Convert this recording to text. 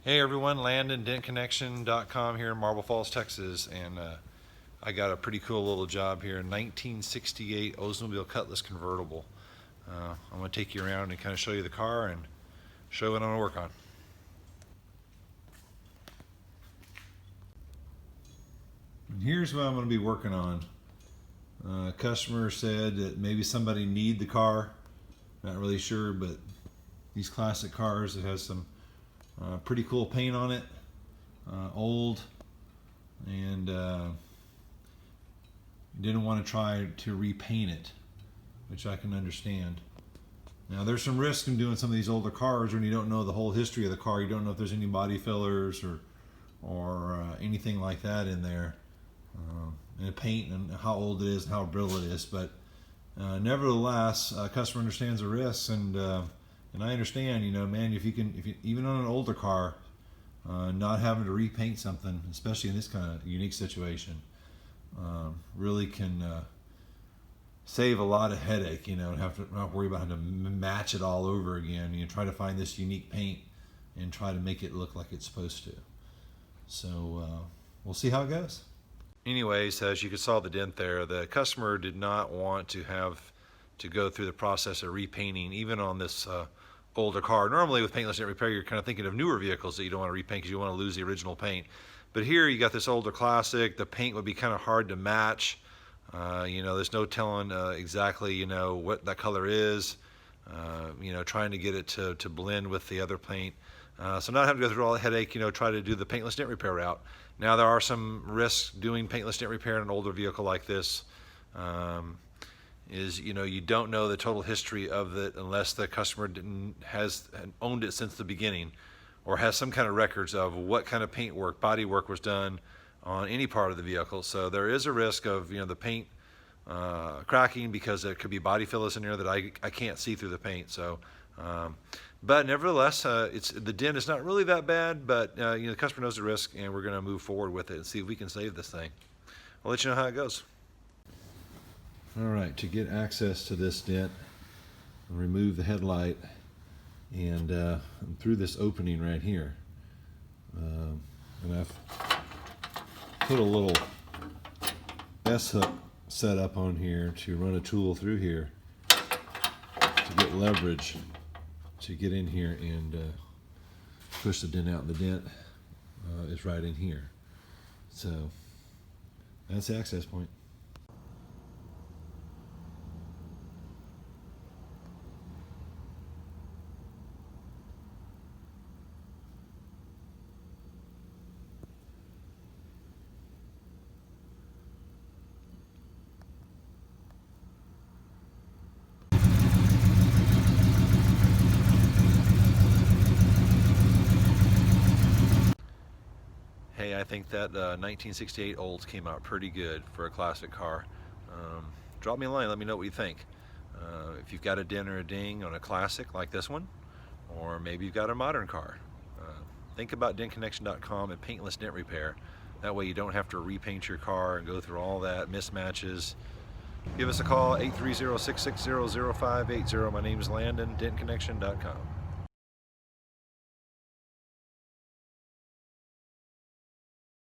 Hey everyone, Landon, DentConnection.com here in Marble Falls, Texas, and I got a pretty cool little job here, 1968 Oldsmobile Cutlass Convertible. I'm going to take you around and kind of show you the car and show what I'm going to work on. And here's what I'm going to be working on. Customer said that maybe somebody need the car, not really sure, but these classic cars, it has some pretty cool paint on it, old, and didn't want to try to repaint it, which I can understand. Now there's some risk in doing some of these older cars when you don't know the whole history of the car. You don't know if there's any body fillers or anything like that in there, and the paint and how old it is and how brittle it is. But nevertheless, customer understands the risks, and I understand, you know, man, if you even on an older car, not having to repaint something, especially in this kind of unique situation, really can save a lot of headache, you know, and not worry about having to match it all over again. You try to find this unique paint and try to make it look like it's supposed to. So we'll see how it goes. Anyways, as you saw the dent there, the customer did not want to have to go through the process of repainting, even on this older car. Normally with paintless dent repair, you're kind of thinking of newer vehicles that you don't want to repaint because you want to lose the original paint. But here you got this older classic. The paint would be kind of hard to match. You know, there's no telling exactly, you know, what that color is. You know, trying to get it to blend with the other paint. So not having to go through all the headache, you know, try to do the paintless dent repair route. Now there are some risks doing paintless dent repair in an older vehicle like this. Is, you know, you don't know the total history of it unless the customer has owned it since the beginning, or has some kind of records of what kind of paint work, body work was done on any part of the vehicle. So there is a risk of, you know, the paint cracking, because there could be body fillers in there that I can't see through the paint. So but nevertheless, the dent is not really that bad, but you know, the customer knows the risk, and we're going to move forward with it and see if we can save this thing. I'll let you know how it goes. All right, to get access to this dent, I'll remove the headlight and through this opening right here. And I've put a little S-hook set up on here to run a tool through here to get leverage to get in here and push the dent out. The dent is right in here. So that's the access point. Hey, I think that 1968 Olds came out pretty good for a classic car. Drop me a line, let me know what you think. If you've got a dent or a ding on a classic like this one, or maybe you've got a modern car, think about DentConnection.com and paintless dent repair. That way you don't have to repaint your car and go through all that mismatches. Give us a call, 830-660-0580. My name is Landon, DentConnection.com.